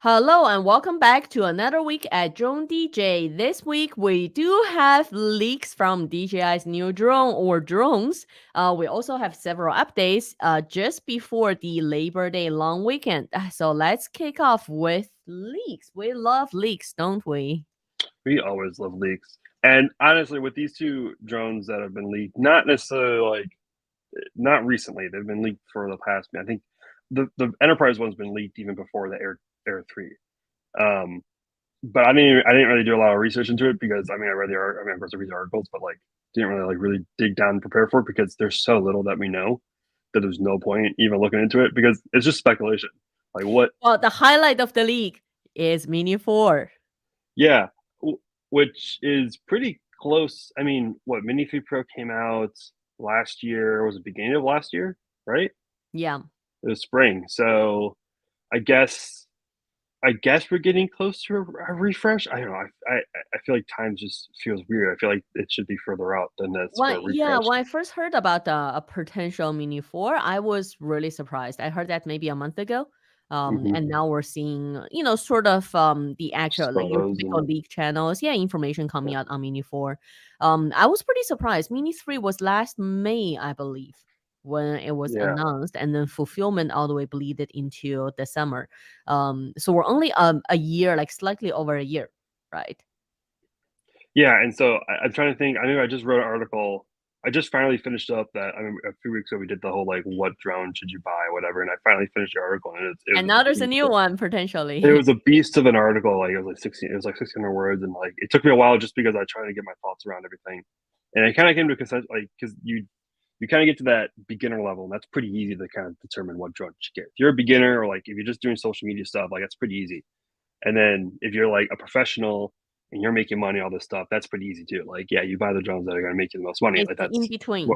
Hello and welcome back to another week at DroneDJ. This week we do have leaks from DJI's new drone or drones. We also have several updates just before the Labor Day long weekend. So let's kick off with leaks. We love leaks, don't we? We always love leaks. And honestly, with these two drones that have been leaked, not necessarily not recently, they've been leaked for the past. I think the Enterprise one's been leaked even before the Air 3. Um, but I didn't really do a lot of research into it because I read of course I read the articles, but didn't really really dig down and prepare for it because there's so little that we know that there's no point even looking into it because it's just speculation. Like what? Well, the highlight of the leak is Mini 4. Yeah, which is pretty close. I mean, what Mini 3 Pro came out last year? Was it beginning of last year? Right? Yeah. It was spring. So I guess we're getting close to a refresh. I don't know. I feel like time just feels weird. I feel like it should be further out than this for Well, a yeah, refresh. when I first heard about a potential Mini 4, I was really surprised. I heard that maybe a month ago. Mm-hmm. And now we're seeing, sort of the actual, Just like your photos typical and leak channels, yeah, information coming yeah. out on Mini 4. I was pretty surprised. Mini 3 was last May, I believe, when it was Yeah. announced, and then fulfillment all the way bleeded into the summer. So we're only a year, like slightly over a year, right? Yeah, and so I'm trying to think. I know I just wrote an article. I just finally finished up that. A few weeks ago we did the whole what drone should you buy, whatever, and I finally finished the article, and it was And a now there's a beast. new one It potentially. was a beast of an article. It was like 16. It was like 1,600 words, and it took me a while just because I was trying to get my thoughts around everything, and I kind of came to a consensus, because you kind of get to that beginner level, and that's pretty easy to kind of determine what drone you should get. If you're a beginner or if you're just doing social media stuff, that's pretty easy. And then if you're a professional and you're making money, all this stuff, that's pretty easy too. Yeah, you buy the drones that are going to make you the most money. It's the in That's between.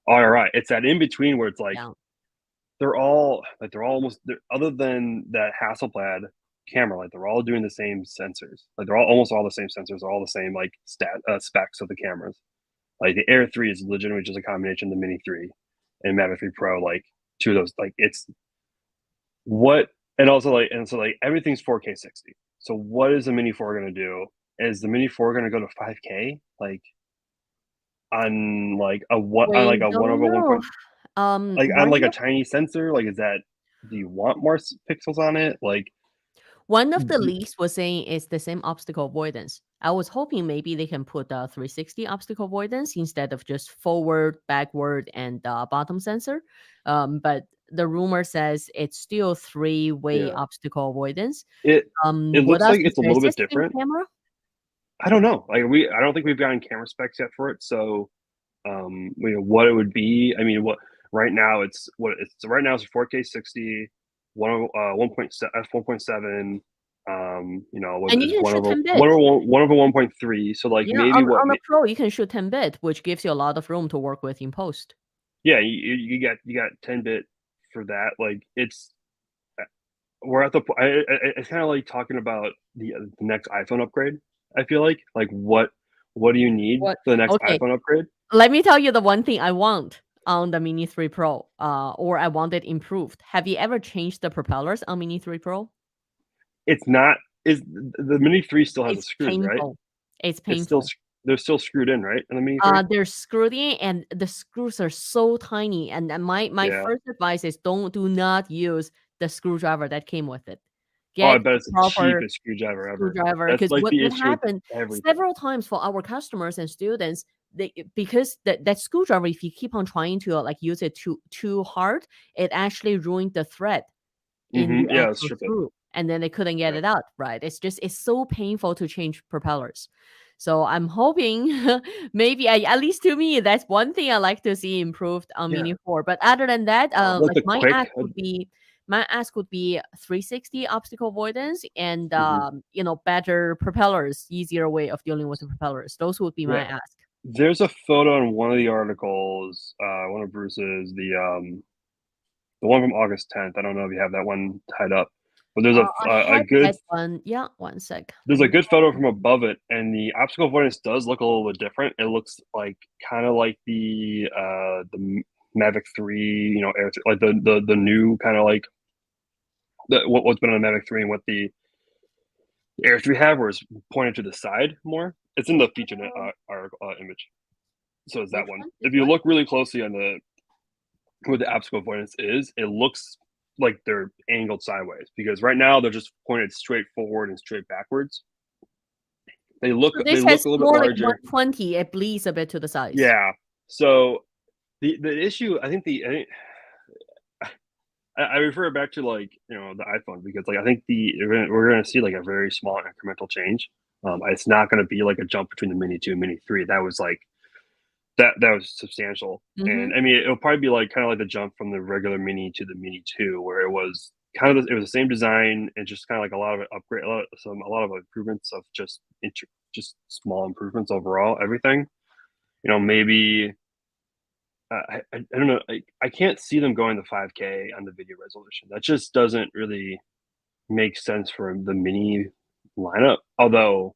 all right. It's that in between where it's Yeah. they're all almost other than that Hasselblad camera, they're all doing the same sensors. They're all almost all the same sensors, they're all the same specs of the cameras. The Air 3 is legitimately just a combination of the Mini 3 and Mavic 3 Pro. Two of those. It's what and also and so everything's 4K 60. So what is the Mini 4 going to do? Is the Mini 4 going to go to 5K? On a what on We a one don't over one know. point, on One a of tiny sensor? Is that, do you want more pixels on it? one of the leaks was saying it's the same obstacle avoidance. I was hoping maybe they can put 360 obstacle avoidance instead of just forward, backward, and bottom sensor. But the rumor says it's still three-way Yeah, obstacle avoidance. it What looks else like is it's a there? Is little this bit same different. camera? I don't know. I don't think we've gotten camera specs yet for it. So what it would be. What right now it's 4K 60, 1.7, And you is can one shoot over 10 bit. 1.3. So Yeah, maybe on the Pro, you can shoot 10 bit, which gives you a lot of room to work with in post. yeah, you got 10-bit for that. We're at the it's kind of like talking about the next iPhone upgrade. I feel what do you need What? for the next Okay, iPhone upgrade? let me tell you the one thing I want on the Mini 3 Pro, or I want it improved. Have you ever changed the propellers on Mini 3 Pro? It's not is the Mini 3 still has the It's screws, right? painful. It's It's still painful. they're still screwed in, right? In the Mini 3? They're screwed in, and the screws are so tiny. And my Yeah. first advice is do not use the screwdriver that came with it. Oh, I Get bet a it's the proper cheapest screwdriver ever. screwdriver, That's because the what issue with happened everything. several times for our customers and students, because that screwdriver, if you keep on trying to use it too hard, it actually ruined the thread in the Yeah, let's actual strip it. screw, and then they couldn't get Yeah. it out, right? It's so painful to change propellers. So I'm hoping maybe at least to me, that's one thing I like to see improved on Yeah. Mini 4. But other than that, Like like the quick my ask would be 360 obstacle avoidance and mhm. better propellers, easier way of dealing with the propellers. Those would be my Yeah. ask. There's a photo in one of the articles, one of Bruce's, the one from August 10th. I don't know if you have that one tied up, but I had that one. Yeah, one sec. Let there's a me good photo from above it, and the obstacle avoidance does look a little bit different. It looks kind of like the Mavic 3, Air, like the new kind of what's been on the Mavic 3 and what the Air 3 have, where it's pointed to the side more. It's in the featured image. So it's that Which one. one? If This you one? look really closely on where the obstacle avoidance is, it looks like they're angled sideways, because right now they're just pointed straight forward and straight backwards. They look So they this look has a little bit more like larger. 120. It bleeds a bit to the sides. Yeah. So the issue, I think I refer back to, like, the iPhone, because, like, I think we're gonna see, like, a very small incremental change. It's not gonna be like a jump between the Mini 2 and Mini 3. That was like that was substantial. Mm-hmm. And I mean, it'll probably be like kind of like the jump from the regular Mini to the Mini 2, where it was it was the same design, and just kind of like a lot of upgrade, a lot of improvements of just small improvements overall, everything. Maybe I don't know. I can't see them going to 5K on the video resolution. That just doesn't really make sense for the Mini lineup. Although,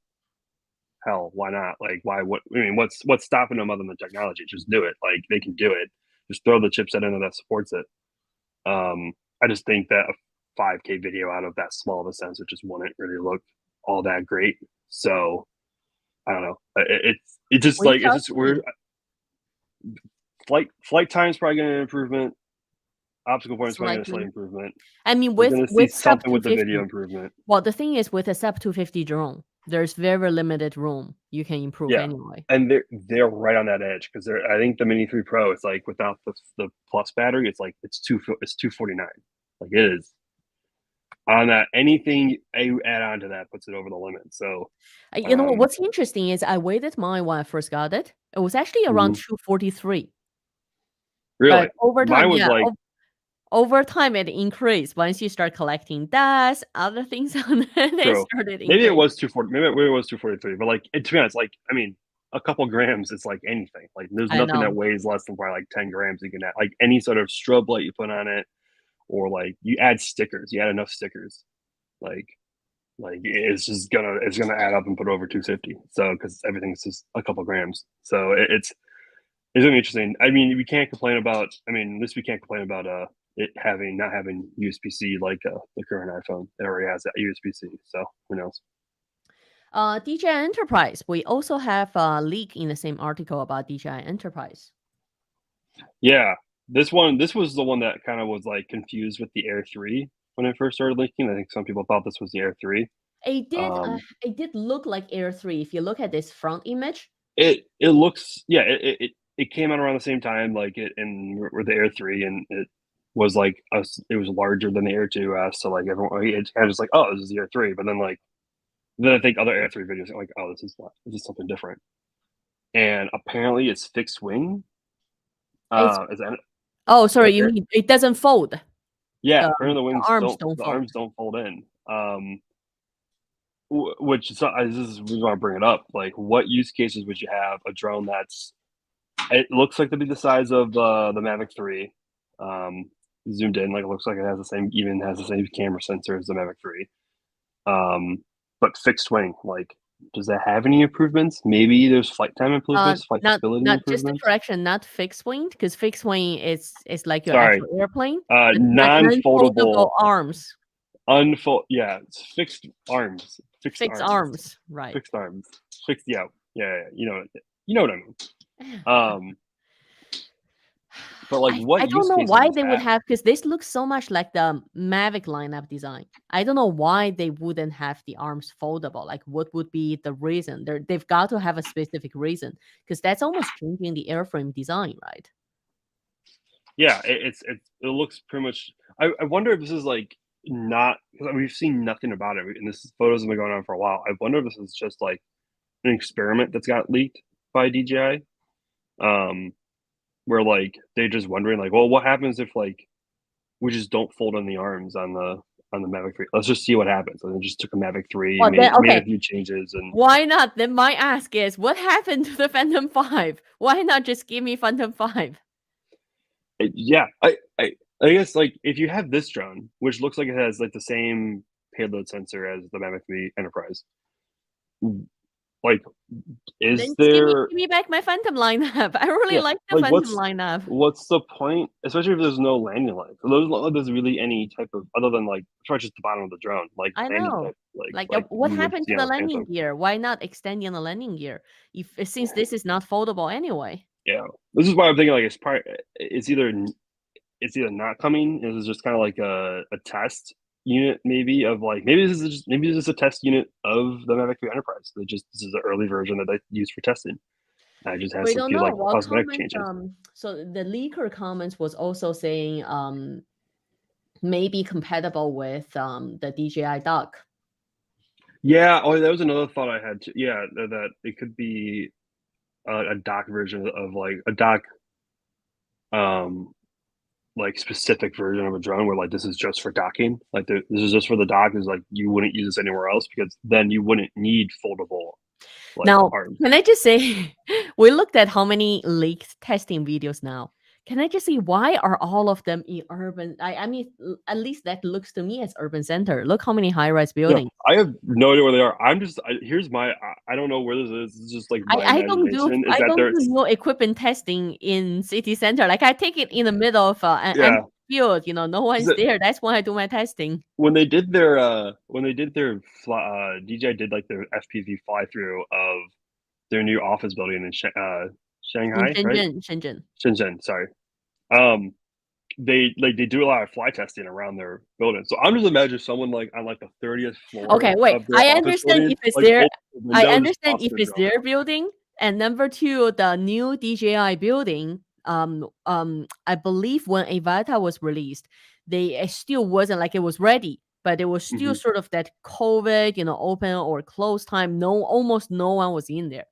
hell, why not? Like, why? What? I mean, what's stopping them other than the technology? Just do it. Like, they can do it. Just throw the chipset in that supports it. I just think that a 5K video out of that small of a sensor just wouldn't really look all that great. So I don't know. It's just We like it's shall just see. weird. Flight time's probably going to improvement. Obstacle points probably going to slight Slightly. improvement. I mean, We're with going to see with sub something with the 250. video improvement. Well, the thing is, with a sub 250 drone, there's very limited room you can improve Yeah, anyway. and they're right on that edge, because I think the Mini 3 Pro, it's like without the plus battery, it's like it's 249. Like, it is on that. Anything you add on to that puts it over the limit. So You know what's interesting is I weighted mine when I first got it. It was actually around 243. really, But over mine time, was yeah, like over time it increased. Once you start collecting dust, other things on it, they true. started Maybe it increasing. was 240. Maybe it was 243. But like, to be honest, like, I mean, a couple grams, it's like anything. Like, there's I nothing that know. weighs less than probably like 10 grams. You can add like any sort of strobe light you put on it, or like you add stickers. You add enough stickers, like it's gonna add up and put over 250. So, because everything's just a couple grams. So it's gonna be interesting. I mean, we can't complain about. I mean, at least we can't complain about it not having USB-C like the current iPhone. It already has that USB-C. So who knows? DJI Enterprise. We also have a leak in the same article about DJI Enterprise. Yeah, this was the one that kind of was like confused with the Air 3 when it first started leaking. I think some people thought this was the Air 3. It did look like Air 3. If you look at this front image, It looks, yeah, it came out around the same time, like it and with the Air 3, and it was like it was larger than the Air 2s. So like everyone, it's kind of just like, oh, this is the Air 3. But then I think other Air 3 videos are like, oh, this is something different. And apparently it's fixed wing. it's Is that oh, sorry, you Air? mean it doesn't fold. Yeah, The, apparently the arms don't fold in. Which, so this is we want to bring it up. Like, what use cases would you have a drone that's it looks like to be the size of the Mavic 3, zoomed in, like it looks like it has the same camera sensor as the Mavic 3, but fixed wing. Like, does that have any improvements? Maybe there's flight time improvements, flight stability not just a improvements. correction, not fixed wing, because fixed wing is like your Sorry, actual airplane. non-foldable, Non-foldable arms. Yeah, it's fixed arms, Fixed arms, right. fixed arms, fixed. Yeah, yeah. You know what I mean. But like, what I don't use know cases why does they would that? have, because this looks so much like the Mavic lineup design. I don't know why they wouldn't have the arms foldable. Like, what would be the reason? They've got to have a specific reason, because that's almost changing the airframe design, right? Yeah, it looks pretty much. I wonder if this is like not, because we've seen nothing about it, and this photos have been going on for a while. I wonder if this is just like an experiment that's got leaked by DJI, where like they're just wondering like, well, what happens if like we just don't fold in the arms on the Mavic 3? Let's just see what happens. And they just took a Mavic 3, Well, then, made okay, a few changes, and why not? Then my ask is, what happened to the Phantom 5? Why not just give me Phantom 5? yeah, I guess like if you have this drone, which looks like it has like the same payload sensor as the Mavic 3 Enterprise, Like, Then is just there? give me back my Phantom lineup. I really Yeah, like the like Phantom lineup. what's the point? Especially if there's no landing light. There's really any type of other than like try just the bottom of the drone, like I landing know. type, like Like, like what you would happened see to on the a landing Phantom. gear? Why not extending the landing gear? If since this is not foldable anyway. Yeah, this is why I'm thinking like it's either not coming. This is just kind of like a test unit, maybe of like maybe this is a test unit of the Mavic 3 Enterprise. This is an early version that they use for testing. I just has We some don't few know. like Well, cosmetic comments. changes. So the leaker comments was also saying maybe compatible with the DJI dock. Yeah, oh, that was another thought I had. Yeah, that it could be a dock version of like a dock, um, like specific version of a drone where like this is just for docking. Like this is just for the dock. Is like you wouldn't use this anywhere else because then you wouldn't need foldable like Now, arms. can I just say, we looked at how many leaked testing videos now. Can I just say, why are all of them in urban? I mean, at least that looks to me as urban center. Look how many high-rise Yeah, buildings. I have no idea where they are. Here's my I don't know where this is. This is just like my imagination. Is I that don't do there's no equipment testing in city center. Like I take it in the middle of an yeah. empty field. You know, no one's there. That's when I do my testing. When they did their DJI did like their FPV fly through of their new office building in In Shanghai, right? Shenzhen. Shenzhen, sorry. Um, they do a lot of fly testing around their building. So I'm just imagining someone like on like the 30th floor Okay, wait. of their office building, like open the I window, just understand tossing if a it's drone their out. building. And number two, the new DJI building. I believe when Avata was released, it still wasn't like it was ready, but it was still Mhm. sort of that COVID, open or close time. No, almost no one was in there.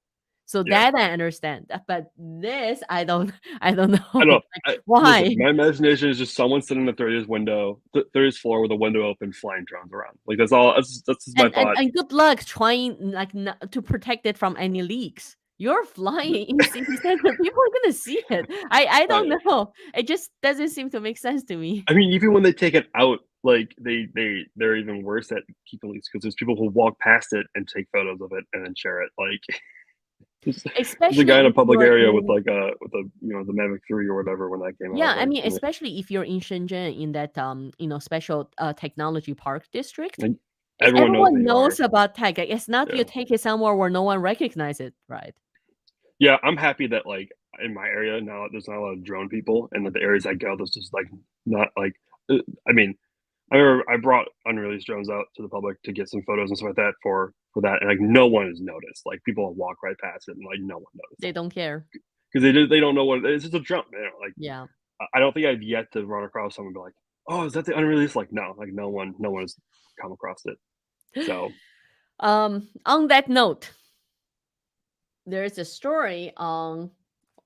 So Yeah. that I understand. But this, I don't, I don't I know. know. Like, Listen, why? my imagination is just someone sitting in the 30th window, 30th floor with a window open, flying drones around. Like that's all. That's just my thought. And good luck trying like to protect it from any leaks. You're flying in city center. People are gonna see it. I Uh, don't know. It just doesn't seem to make sense to me. I mean, even when they take it out, like they're even worse at keeping leaks because there's people who walk past it and take photos of it and then share it. Like there's a Especially guy in a if public you're area in with a the Mavic 3 or whatever when that came yeah, out. I mean, especially if you're in Shenzhen in that special technology park district. Like everyone knows who Everyone you are. knows about tech. It's not you Yeah, take it somewhere where no one recognizes it, right? yeah. I'm happy that like in my area now there's not a lot of drone people, and that the areas I go there's just like not like. I mean, I remember I brought unreleased drones out to the public to get some photos and stuff like that for that, and like no one has noticed. Like people walk right past it, and like no one noticed They don't care. because they don't know what it's just a drone. They don't like. Yeah. I don't think I've yet to run across someone and be like, "Oh, is that the unreleased?" Like no, no one has come across it. So On that note, there's a story on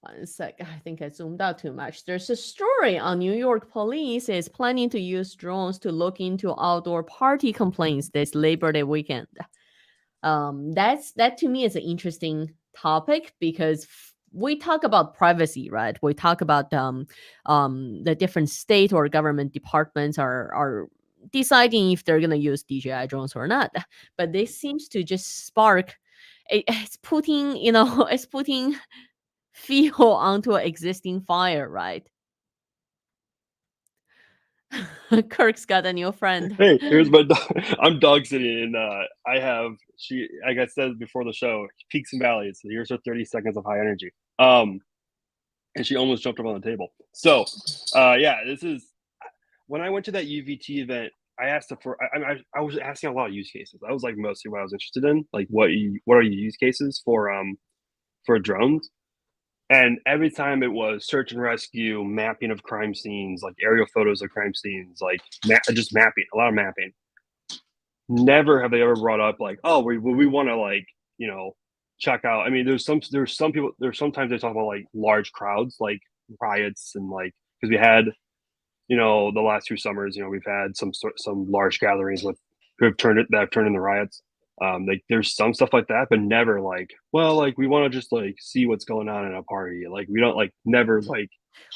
one sec. I think I zoomed out too much. There's a story on New York police is planning to use drones to look into outdoor party complaints this Labor Day weekend. That to me is an interesting topic because we talk about privacy, right? We talk about the different state or government departments are deciding if they're gonna use DJI drones or not. But this seems to just spark. It's putting it's putting fuel onto an existing fire, right? Kirk's got a new friend. hey, here's my dog. I'm dog sitting, and I have she. Like I said before the show, peaks and valleys. So here's her 30 seconds of high energy. And she almost jumped up on the table. So, yeah, this is when I went to that UVT event. I asked her for. I was asking a lot of use cases. That was like mostly what I was interested in. Like, what are your use cases for drones? And every time it was search and rescue, mapping of crime scenes, like aerial photos of crime scenes, like just mapping, a lot of mapping. Never have they ever brought up like, oh, we want to like, check out. I mean, there's some people, there's sometimes they talk about like large crowds, like riots and like, because we had, the last 2 summers, we've had some large gatherings that have turned into riots. Like there's some stuff like that, but never like, well, like we want to just like see what's going on in a party. Like we don't like never like.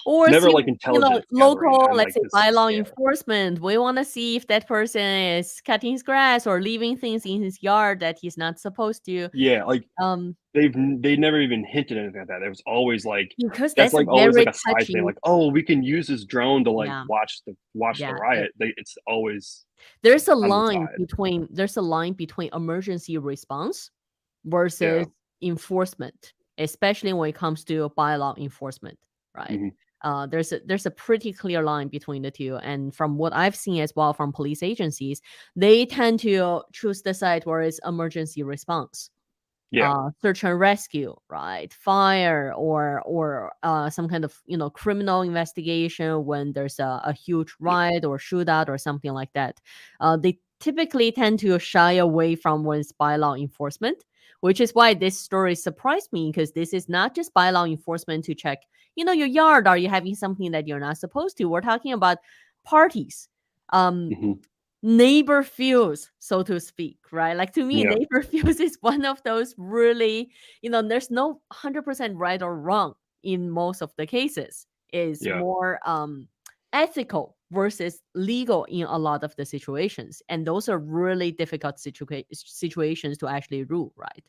Or never see, like intelligence gathering local, on let's like say this bylaw scale. enforcement. We want to see if that person is cutting his grass or leaving things in his yard that he's not supposed to. Yeah, like Um, they never even hinted anything like that. It was always like because that's that's a like always like very a side thing. touchy. Like, oh, we can use this drone to like Yeah, watch the yeah. riot. It's always There's a on the line side. between emergency response versus Yeah. enforcement, especially when it comes to bylaw enforcement, right? Mhm. There's a pretty clear line between the two, and from what I've seen as well from police agencies, they tend to choose the side where it's emergency response, Yeah. search and rescue, right? Fire or some kind of criminal investigation when there's a huge riot or shootout or something like that. They typically tend to shy away from when it's bylaw enforcement, which is why this story surprised me because this is not just bylaw enforcement to check, your yard. Are you having something that you're not supposed to? We're talking about parties. Um, Mhm. Neighbor feels, so to speak, right? Like to me, Yeah. neighbor feels is one of those really, there's no 100% right or wrong in most of the cases. Is Yeah. more ethical versus legal in a lot of the situations, and those are really difficult situations to actually rule, right?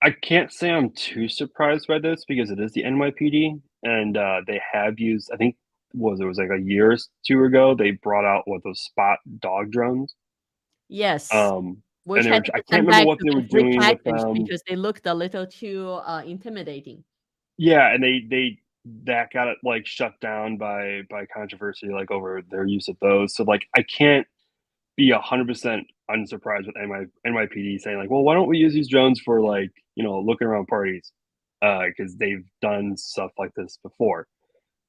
I can't say I'm too surprised by this because it is the NYPD, and they have used. I think it was like a year or two ago. They brought out what those spot dog drones. Yes, Um, and which they were. had to I be can't sent remember back what to they were get doing with repackaged them. because they looked a little too intimidating. Yeah, and they that got it like shut down by controversy like over their use of those. So like I can't be 100% unsurprised with NYPD saying like, well, why don't we use these drones for like looking around parties, because they've done stuff like this before.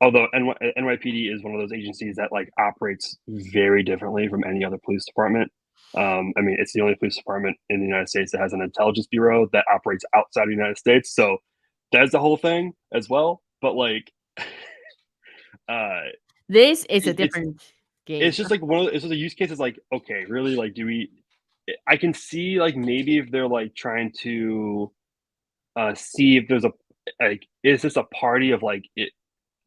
Although NYPD is one of those agencies that like operates very differently from any other police department. I mean, it's the only police department in the United States that has an intelligence bureau that operates outside the United States. So that's the whole thing as well. But like, uh, This is a it, it's different it's game. just like it's just a use case is like, okay, really, like, do we? I can see like maybe if they're like trying to see if there's a like, is this a party of like it?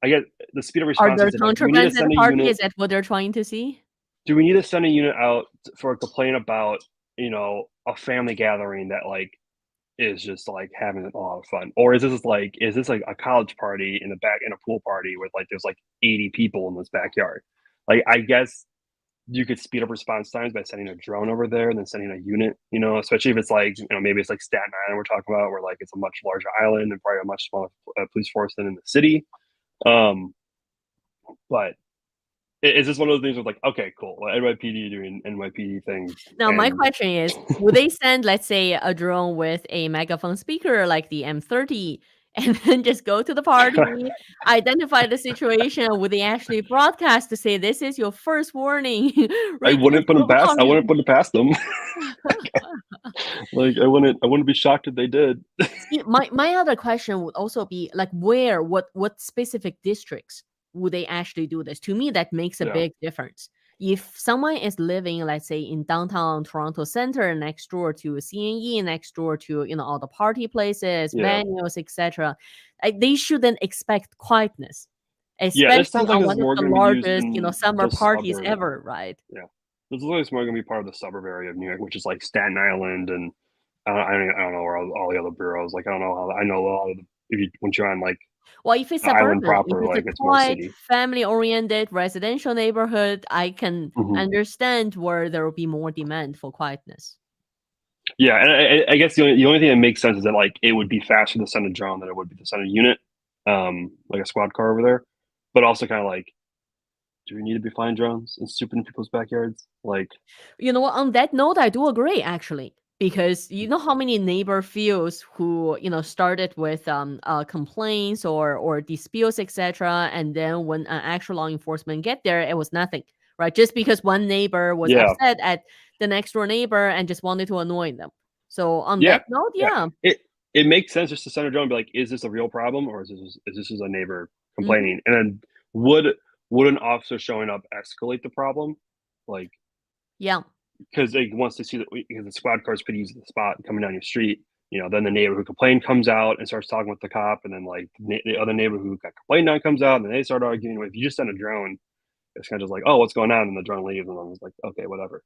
I get the speed of Are response there is like, do we need to contrabands at the send a party? unit? Is that what they're trying to see? Do we need to send a unit out for a complaint about a family gathering that like is just like having a lot of fun, or is this like a college party in the back in a pool party with like there's like 80 people in this backyard? Like I guess you could speed up response times by sending a drone over there and then sending a unit, especially if it's like, maybe it's like Staten Island we're talking about, where like it's a much larger island and probably a much smaller police force than in the city. Um, but is this one of those things where like, okay, cool, well, NYPD doing NYPD things, Now, my and question is, would they send, let's say, a drone with a megaphone speaker like the M30 and then just go to the party, identify the situation? Would they actually broadcast to say, this is your first warning, reduce the I wouldn't volume? put it past them. Like I wouldn't be shocked if they did. See, my other question would also be like, what specific districts would they actually do this? To me, that makes a Yeah, big difference. If someone is living, let's say, in downtown Toronto center, next door to CNE, next door to all the party places, yeah, venues, etc., they shouldn't expect quietness, yeah. This especially sounds like on this is one of more the going to be used largest, in summer the parties suburb. ever, right? Yeah, this is like more going to be part of the suburb area of New York, which is like Staten Island, and I don't know where all the other bureaus. Like I don't know how I know a lot of the, if you once you're on like Well, if it's the island suburban, if proper, it's a like it's more quiet, city. family-oriented residential neighborhood, I can Mhm. understand where there will be more demand for quietness. Yeah, and I guess the only thing that makes sense is that like it would be faster to send a drone than it would be to send a unit, like a squad car over there. But also kind of like, do we need to be flying drones and swooping in people's backyards? Like, You know what? On that note, I do agree actually, because you know how many neighbor fields who started with complaints or disputes, etc., and then when actual law enforcement get there, it was nothing, right? Just because one neighbor was yeah, upset at the next door neighbor and just wanted to annoy them. So on yeah, that note, yeah. yeah. It makes sense just to send a drone and be like, is this a real problem or is this just a neighbor Mhm. complaining? And then would would an officer showing up escalate the problem? Like, Yeah. because they wants to see that because the squad car is pretty easy to spot coming down your street. then the neighbor who complained comes out and starts talking with the cop, and then like the other neighbor who got complained on comes out, and then they start arguing. If you just send a drone, it's kind of just like, oh, what's going on, and the drone leaves, and I'm just like, okay, whatever.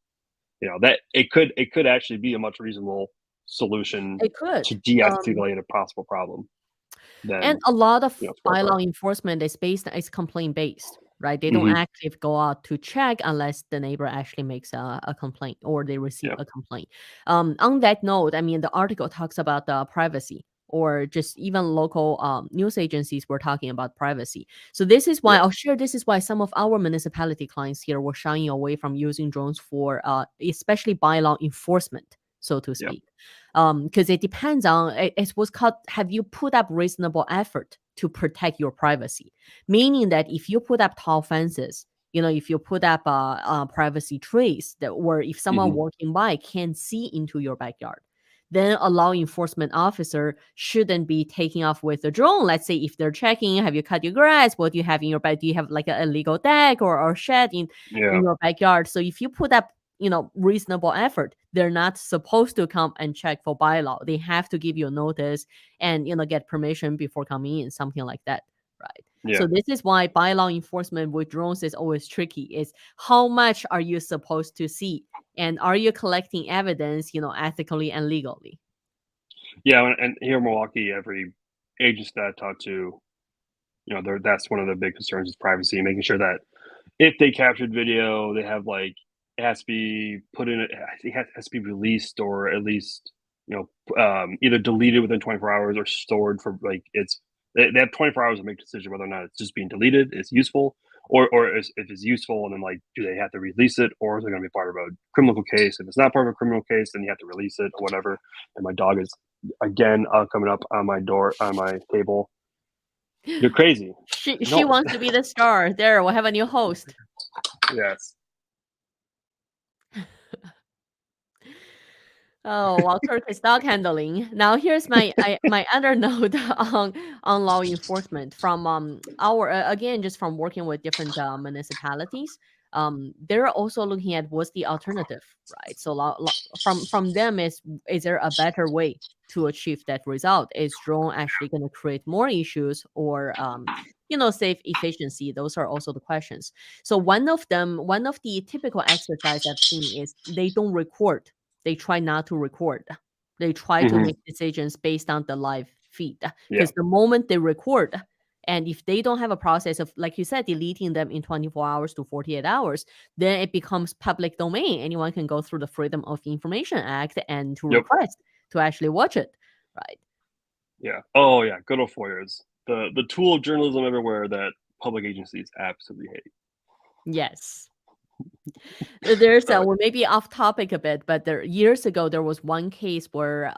That it could actually be a much reasonable solution It could. to de-escalate a possible problem. And Than a lot of scorecard. bylaw enforcement is complaint based, right? They don't Mhm. actually go out to check unless the neighbor actually makes a complaint or they receive Yeah. a complaint. On that note, I mean, the article talks about the privacy, or just even local news agencies were talking about privacy. So this is why Yeah. I'll share. This is why some of our municipality clients here were shying away from using drones for, especially bylaw enforcement, so to Yeah. speak. Because it depends on it's what's called, have you put up reasonable effort to protect your privacy? Meaning that if you put up tall fences, if you put up privacy trees, or if someone Mhm. walking by can't see into your backyard, then a law enforcement officer shouldn't be taking off with a drone. Let's say if they're checking, have you cut your grass? What do you have in your back? Do you have like a illegal deck or shed in Yeah. your backyard? So if you put up reasonable effort, they're not supposed to come and check for bylaw. They have to give you a notice and get permission before coming in, something like that, right? Yeah. So this is why bylaw enforcement with drones is always tricky. Is how much are you supposed to see, and are you collecting evidence ethically and legally? Yeah, and here in Milwaukee, every agency that I talk to, that's one of the big concerns is privacy, making sure that if they captured video, they have like it has to be put in. I think it has to be released, or at least either deleted within 24 hours or stored for like they have 24 hours to make a decision whether or not it's just being deleted, it's useful, or if it's useful, and then like do they have to release it, or is it going to be part of a criminal case? If it's not part of a criminal case, then you have to release it or whatever. And my dog is again coming up on my table. You're crazy. She No. wants to be the star. There, we'll have a new host. Yes. Oh, well, Turkish dog handling. Now, here's my other note on law enforcement from our again, just from working with different municipalities. They're also looking at what's the alternative, right? So from them is there a better way to achieve that result? Is drone actually going to create more issues, or save efficiency? Those are also the questions. So one of the typical exercise I've seen is they don't record, they try not to record. They try to Hmm. make decisions based on the live feed. Yeah. Because the moment they record, and if they don't have a process of, like you said, deleting them in 24 hours to 48 hours, then it becomes public domain. Anyone can go through the Freedom of Information Act and to Yep. request to actually watch it, right? Yeah. Oh yeah. Good old FOIAs. The tool of journalism everywhere that public agencies absolutely hate. Yes. There's All right. we may be off topic a bit, but years ago there was one case where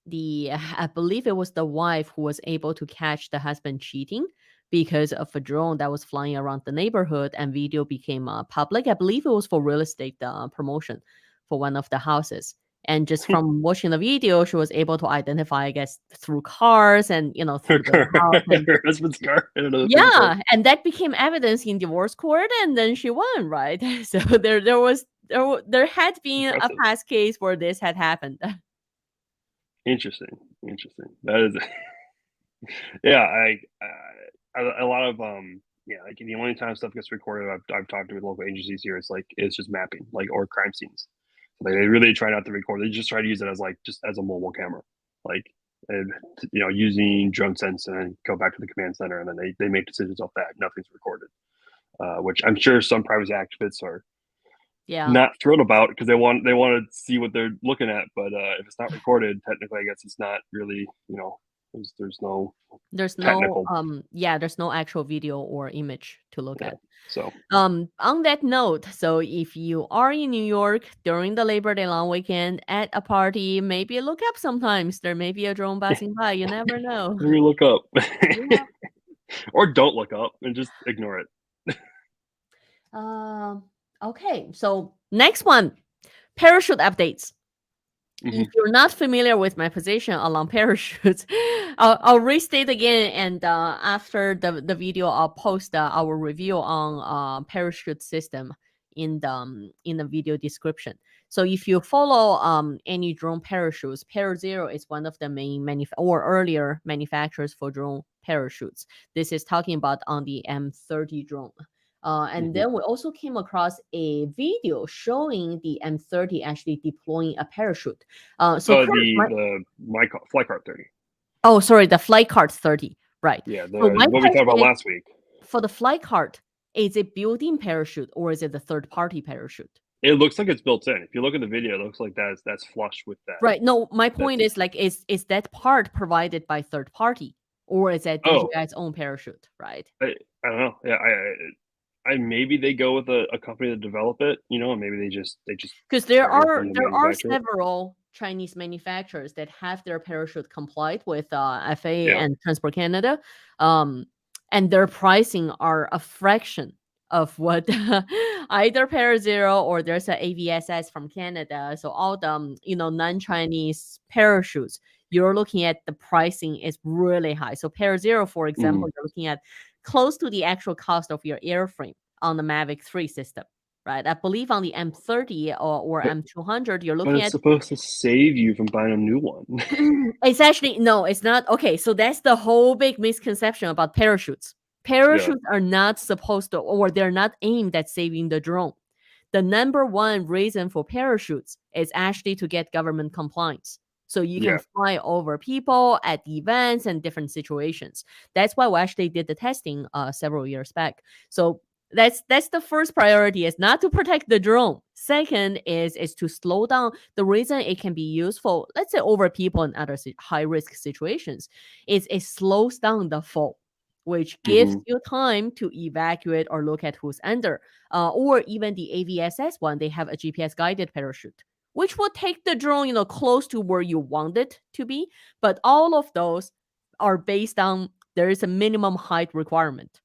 the I believe it was the wife who was able to catch the husband cheating because of a drone that was flying around the neighborhood, and video became public. I believe it was for real estate promotion for one of the houses. And just from watching the video, she was able to identify, I guess, through cars and through the house. And Her husband's car and another person's car. yeah, and that became evidence in divorce court, and then she won, right? So there had been a Impressive. past case where this had happened. Interesting. That is. Yeah. A lot of yeah, like the only time stuff gets recorded, I've talked to with local agencies here. It's just mapping, like, or crime scenes. Like they really try not to record. They just try to use it as like just as a mobile camera, like, and using drone sense, and then go back to the command center, and then they make decisions off that. Nothing's recorded, which I'm sure some privacy activists are Yeah. not thrilled about, because they want to see what they're looking at. But if it's not recorded, technically, I guess it's not really, there's no There's no technical. there's no actual video or image to look Yeah. at. So On that note, so if you are in New York during the Labor Day long weekend at a party, maybe look up sometimes. There may be a drone passing by. You never know. maybe look up, Yeah. or don't look up and just ignore it. Okay. So next one, parachute updates. Hmm. If you're not familiar with my position along parachutes, I'll restate again. And after the video, I'll post our review on parachute system in the video description. So if you follow any drone parachutes, ParaZero is one of the main or earlier manufacturers for drone parachutes. This is talking about on the M30 drone. And then we also came across a video showing the M30 actually deploying a parachute. The Flight Cart 30. Oh, sorry, the Flight Cart 30. Right. Yeah, so what we talked about last week. For the Flight Cart, is it built-in parachute or is it the third-party parachute? It looks like it's built in. If you look at the video, it looks like that's flush with that. Right. No, my point is like, is that part provided by third party or is that DJI's own parachute? Right. I don't know. Yeah, I maybe they go with a company to develop it, and maybe they just because there are several Chinese manufacturers that have their parachute complied with FAA and Transport Canada, and their pricing are a fraction of what either ParaZero or there's a AVSS from Canada. So all the non-Chinese parachutes, you're looking at the pricing is really high. So ParaZero, for example, you're looking at close to the actual cost of your airframe on the Mavic 3 system, right? I believe on the M30 or M200, you're looking it's supposed to save you from buying a new one. It's actually, no, it's not. Okay, so that's the whole big misconception about parachutes. Parachutes are not supposed to, or they're not aimed at saving the drone. The number one reason for parachutes is actually to get government compliance. So you can fly over people at events and different situations. That's why we actually did the testing several years back. So that's the first priority, is not to protect the drone. Second is to slow down. The reason it can be useful, let's say over people in other high risk situations, is it slows down the fall, which gives you time to evacuate or look at who's under. Or even the AVSS one, they have a GPS guided parachute, which will take the drone, close to where you want it to be. But all of those are based on there is a minimum height requirement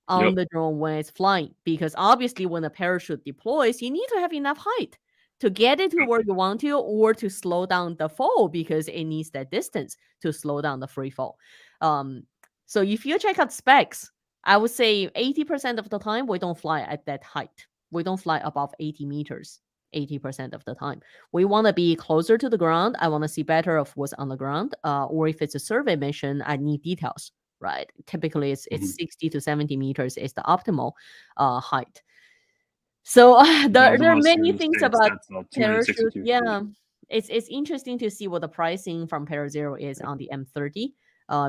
on the drone when it's flying, because obviously when a parachute deploys, you need to have enough height to get it to where you want to, or to slow down the fall, because it needs that distance to slow down the free fall. So if you check out specs, I would say 80% of the time we don't fly at that height. We don't fly above 80 meters 80% of the time. We want to be closer to the ground. I want to see better of what's on the ground. Or if it's a survey mission, I need details, right? Typically it's 60 to 70 meters is the optimal height. So there are many things about parachute. Yeah, it's interesting to see what the pricing from ParaZero is on the M30.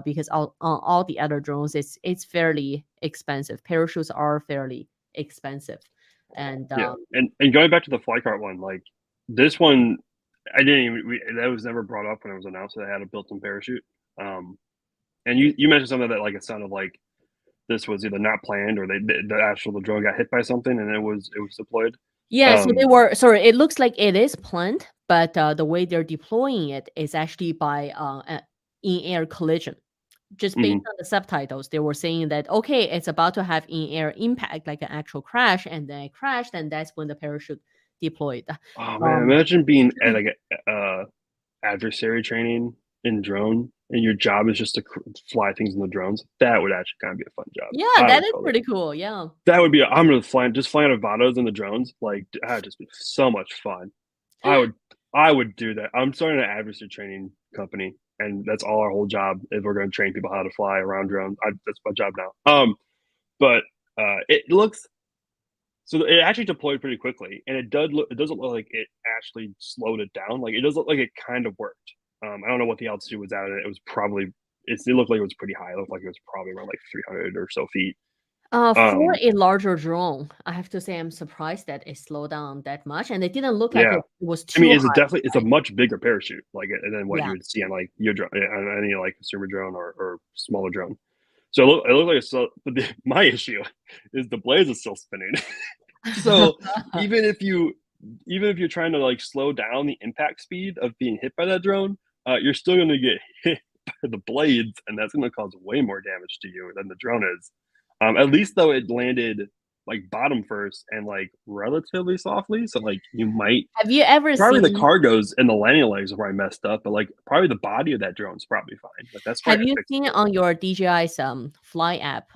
Because all the other drones, it's fairly expensive. Parachutes are fairly expensive, and and going back to the Flight Cart one, like this one, that was never brought up when it was announced that it had a built-in parachute. And you mentioned something that like it sounded like this was either not planned or the drone got hit by something and it was deployed. Yeah, so they were sorry. It looks like it is planned, but the way they're deploying it is actually by in-air collision. Just based on the subtitles, they were saying that, okay, it's about to have in-air impact, like an actual crash, and then it crashed, and that's when the parachute deployed. Oh man, imagine being at like adversary training in drone, and your job is just to fly things in the drones. That would actually kind of be a fun job. Yeah, that is pretty cool. Yeah, that would be. I'm gonna fly Avatos in the drones. Like that would just be so much fun. I would do that. I'm starting an adversary training company, and that's all our whole job. If we're going to train people how to fly around drones, that's my job now. But it looks so it actually deployed pretty quickly, and it doesn't look like it actually slowed it down. Like it does look like it kind of worked. I don't know what the altitude was at. It was probably it looked like it was pretty high. It looked like it was probably around like 300 or so feet. For a larger drone, I have to say I'm surprised that it slowed down that much, and it didn't look like it was too. I mean, it's a much bigger parachute, like than what you would see on like your drone, on any like consumer drone or smaller drone. So it looked like it's so. But my issue is the blades are still spinning. So even if you're trying to like slow down the impact speed of being hit by that drone, you're still going to get hit by the blades, and that's going to cause way more damage to you than the drone is. At least though it landed like bottom first and like relatively softly, so like you might. Have you ever probably seen the cargos and the landing legs are probably messed up, but like probably the body of that drone's probably fine. But that's have you seen on your DJI's Fly app?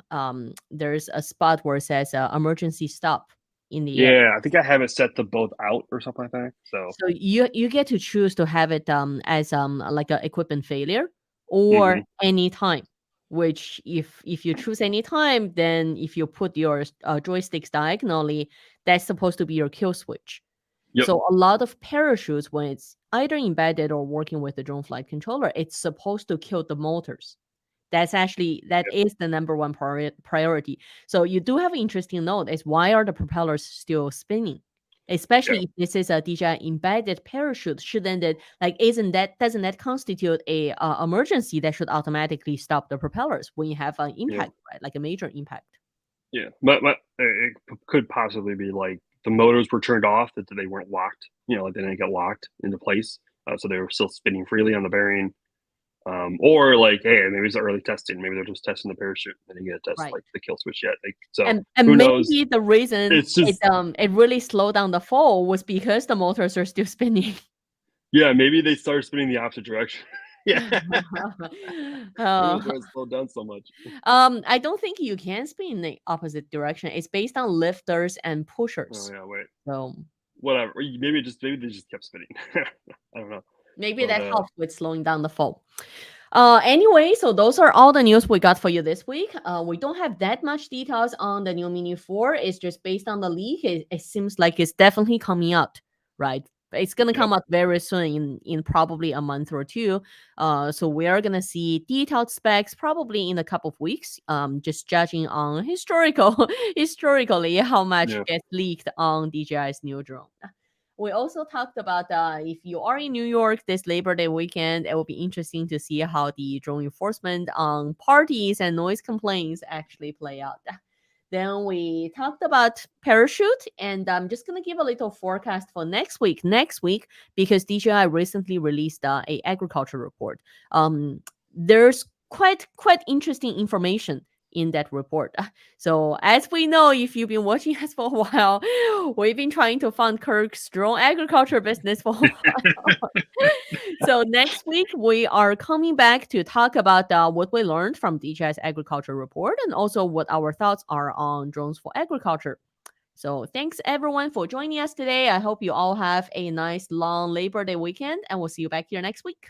There's a spot where it says emergency stop. in the air. Yeah, I think I have it set to both out or something like that. So, So you get to choose to have it as like a equipment failure or hmm anytime. Which if you choose anytime, then if you put your joysticks diagonally, that's supposed to be your kill switch. yep, So a lot of parachutes, when it's either embedded or working with the drone flight controller, it's supposed to kill the motors. That yep, is the number one priority. So you do have an interesting note is why are the propellers still spinning? yeah, Especially if this is a DJI embedded parachute, shouldn't it doesn't that constitute a emergency that should automatically stop the propellers when you have an yeah, impact, right? Like a major impact. yeah. But could possibly be like the motors were turned off, that they weren't locked. Like they didn't get locked into place, so they were still spinning freely on the bearing. Or like, hey, maybe it's early testing. Maybe they're just testing the parachute. They didn't get to test Right. like the kill switch yet. So And who knows? maybe the reason It's just it really slowed down the fall was because the motors are still spinning. yeah. Maybe they start spinning the opposite direction. Yeah, maybe Uh, that's why it slowed down so much. I don't think you can spin in the opposite direction. It's based on lifters and Oh pushers. yeah, wait, So whatever. Maybe they just kept spinning. I don't know, maybe but that helps with slowing down the fall. Anyway, so those are all the news we got for you this week. We don't have that much details on the new Mini 4. It's just based on the leak. It seems like it's definitely coming out, right? It's gonna yep, come out very soon in probably a month or two. So we are gonna see detailed specs probably in a couple of weeks. Just judging on historically how much yeah, gets leaked on DJI's new drone. We also talked about if you are in New York this Labor Day weekend, it will be interesting to see how the drone enforcement on parties and noise complaints actually play out. Then we talked about parachute, and I'm just gonna give a little forecast for next week. Next week, because DJI recently released a agriculture report. There's quite interesting information in that report. So as we know, if you've been watching us for a while, we've been trying to fund Kirk's drone agriculture business for a while. So next week we are coming back to talk about what we learned from DJI's agriculture report and also what our thoughts are on drones for agriculture. So thanks everyone for joining us today. I hope you all have a nice long Labor Day weekend and we'll see you back here next week.